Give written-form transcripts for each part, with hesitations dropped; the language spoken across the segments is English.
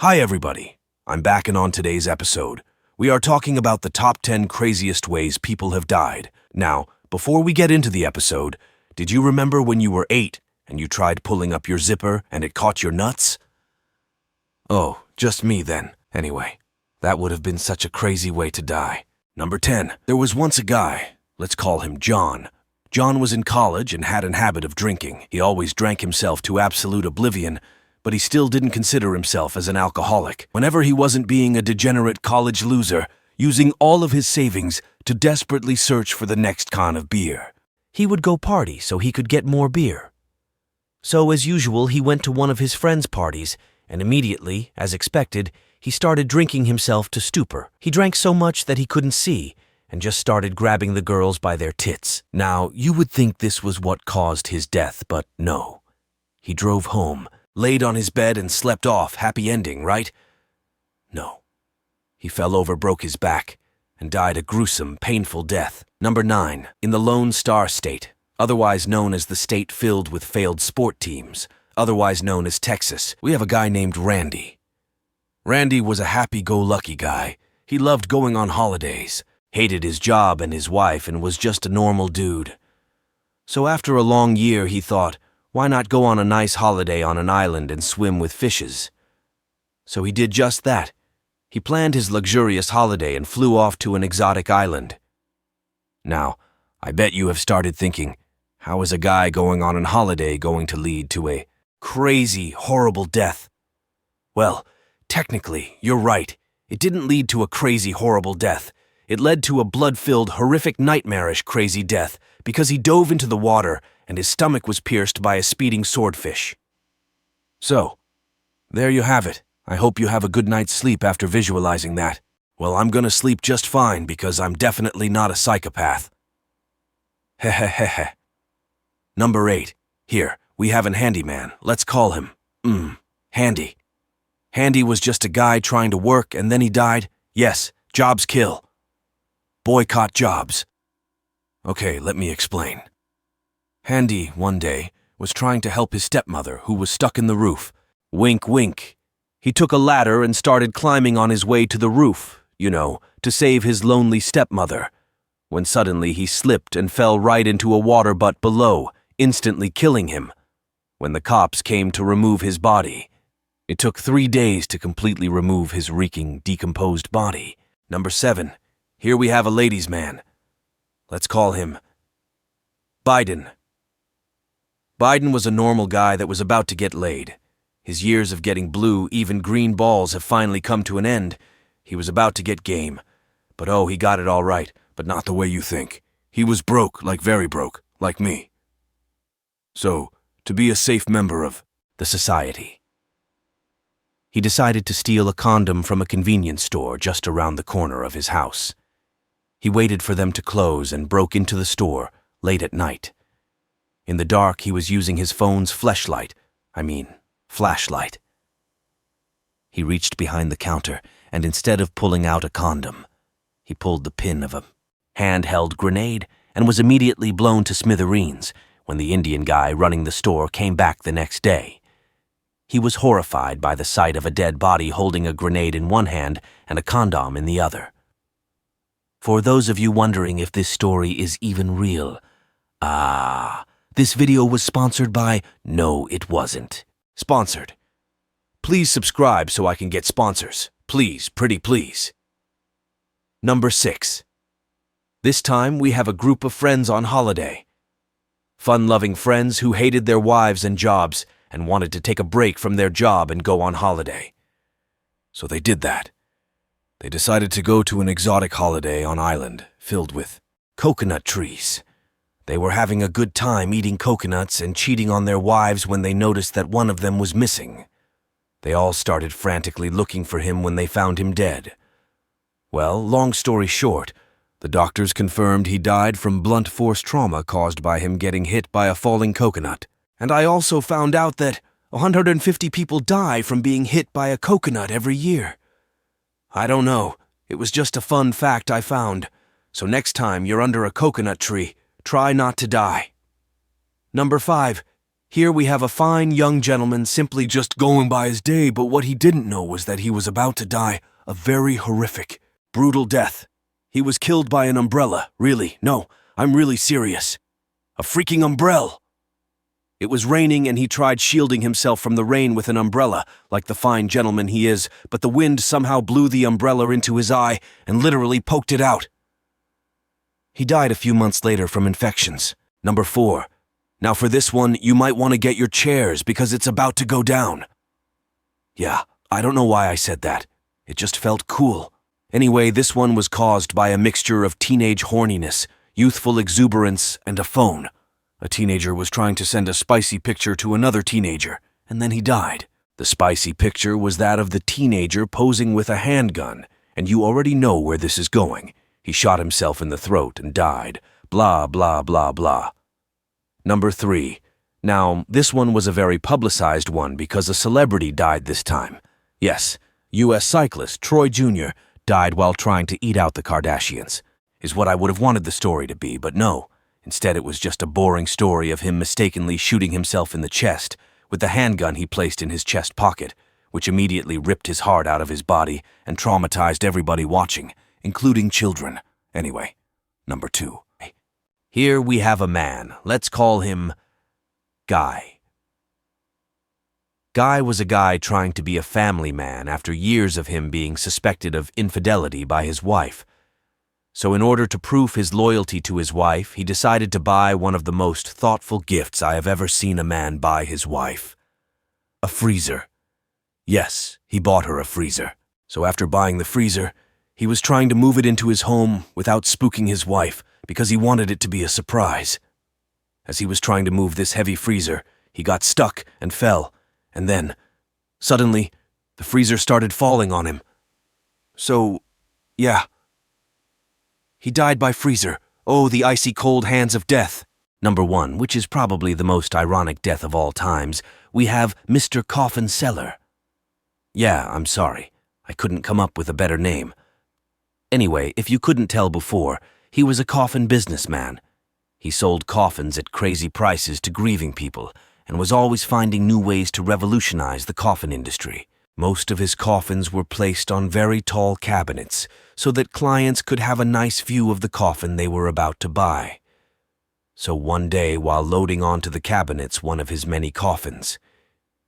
Hi everybody, I'm back and on today's episode, we are talking about the top 10 craziest ways people have died. Now, before we get into the episode, did you remember when you were 8 and you tried pulling up your zipper and it caught your nuts? Oh, just me then. Anyway, that would have been such a crazy way to die. Number 10, there was once a guy, let's call him John. John was in college and had an habit of drinking. He always drank himself to absolute oblivion, but he still didn't consider himself as an alcoholic. Whenever he wasn't being a degenerate college loser, using all of his savings to desperately search for the next can of beer, he would go party so he could get more beer. So as usual, he went to one of his friends' parties, and immediately, as expected, he started drinking himself to stupor. He drank so much that he couldn't see, and just started grabbing the girls by their tits. Now, you would think this was what caused his death, but no. He drove home, laid on his bed and slept off. Happy ending, right? No. He fell over, broke his back, and died a gruesome, painful death. Number 9. In the Lone Star State, otherwise known as the state filled with failed sport teams, otherwise known as Texas, we have a guy named Randy. Randy was a happy-go-lucky guy. He loved going on holidays, hated his job and his wife, and was just a normal dude. So after a long year, he thought, why not go on a nice holiday on an island and swim with fishes? So he did just that. He planned his luxurious holiday and flew off to an exotic island. Now, I bet you have started thinking, how is a guy going on a holiday going to lead to a crazy, horrible death? Well, technically, you're right. It didn't lead to a crazy, horrible death. It led to a blood-filled, horrific, nightmarish, crazy death because he dove into the water and his stomach was pierced by a speeding swordfish. So, there you have it. I hope you have a good night's sleep after visualizing that. Well, I'm gonna sleep just fine because I'm definitely not a psychopath. Hehehehe. Number 8. Here, we have an handyman. Let's call him, Handy. Handy was just a guy trying to work and then he died. Yes, jobs kill. Boycott jobs. Okay, let me explain. Handy, one day, was trying to help his stepmother, who was stuck in the roof. Wink, wink. He took a ladder and started climbing on his way to the roof, to save his lonely stepmother, when suddenly he slipped and fell right into a water butt below, instantly killing him. When the cops came to remove his body, it took 3 days to completely remove his reeking, decomposed body. Number 7. Here we have a ladies' man. Let's call him Biden. Biden was a normal guy that was about to get laid. His years of getting blue, even green balls have finally come to an end. He was about to get game. But oh, he got it all right, but not the way you think. He was broke, like very broke, like me. So, to be a safe member of the society, he decided to steal a condom from a convenience store just around the corner of his house. He waited for them to close and broke into the store late at night. In the dark, he was using his phone's flashlight. He reached behind the counter, and instead of pulling out a condom, he pulled the pin of a handheld grenade and was immediately blown to smithereens when the Indian guy running the store came back the next day. He was horrified by the sight of a dead body holding a grenade in one hand and a condom in the other. For those of you wondering if this story is even real, this video was sponsored by... No, it wasn't. Sponsored. Please subscribe so I can get sponsors. Please, pretty please. Number 6. This time we have a group of friends on holiday. Fun-loving friends who hated their wives and jobs and wanted to take a break from their job and go on holiday. So they did that. They decided to go to an exotic holiday on island filled with coconut trees. They were having a good time eating coconuts and cheating on their wives when they noticed that one of them was missing. They all started frantically looking for him when they found him dead. Well, long story short, the doctors confirmed he died from blunt force trauma caused by him getting hit by a falling coconut. And I also found out that 150 people die from being hit by a coconut every year. I don't know, it was just a fun fact I found. So next time you're under a coconut tree, try not to die. Number 5. Here we have a fine young gentleman simply just going by his day, but what he didn't know was that he was about to die a very horrific, brutal death. He was killed by an umbrella. Really, no, I'm really serious. A freaking umbrella! It was raining and he tried shielding himself from the rain with an umbrella, like the fine gentleman he is, but the wind somehow blew the umbrella into his eye and literally poked it out. He died a few months later from infections. Number 4. Now for this one, you might want to get your chairs because it's about to go down. Yeah, I don't know why I said that. It just felt cool. Anyway, this one was caused by a mixture of teenage horniness, youthful exuberance, and a phone. A teenager was trying to send a spicy picture to another teenager, and then he died. The spicy picture was that of the teenager posing with a handgun, and you already know where this is going. He shot himself in the throat and died. Blah, blah, blah, blah. Number 3. Now, this one was a very publicized one because a celebrity died this time. Yes, U.S. cyclist Troy Jr. died while trying to eat out the Kardashians, is what I would have wanted the story to be, but no. Instead, it was just a boring story of him mistakenly shooting himself in the chest with the handgun he placed in his chest pocket, which immediately ripped his heart out of his body and traumatized everybody watching, including children. Anyway, number 2. Here we have a man. Let's call him Guy. Guy was a guy trying to be a family man after years of him being suspected of infidelity by his wife. So in order to prove his loyalty to his wife, he decided to buy one of the most thoughtful gifts I have ever seen a man buy his wife. A freezer. Yes, he bought her a freezer. So after buying the freezer, he was trying to move it into his home without spooking his wife because he wanted it to be a surprise. As he was trying to move this heavy freezer, he got stuck and fell, and then, suddenly, the freezer started falling on him. So, yeah. He died by freezer. Oh, the icy cold hands of death. Number 1, which is probably the most ironic death of all times, we have Mr. Coffin Seller. Yeah, I'm sorry. I couldn't come up with a better name. Anyway, if you couldn't tell before, he was a coffin businessman. He sold coffins at crazy prices to grieving people and was always finding new ways to revolutionize the coffin industry. Most of his coffins were placed on very tall cabinets so that clients could have a nice view of the coffin they were about to buy. So one day, while loading onto the cabinets one of his many coffins,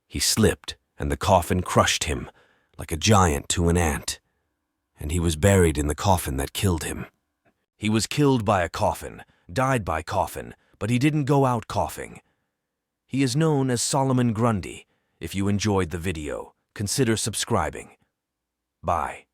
he slipped and the coffin crushed him like a giant to an ant, and he was buried in the coffin that killed him. He was killed by a coffin, died by coffin, but he didn't go out coughing. He is known as Solomon Grundy. If you enjoyed the video, consider subscribing. Bye.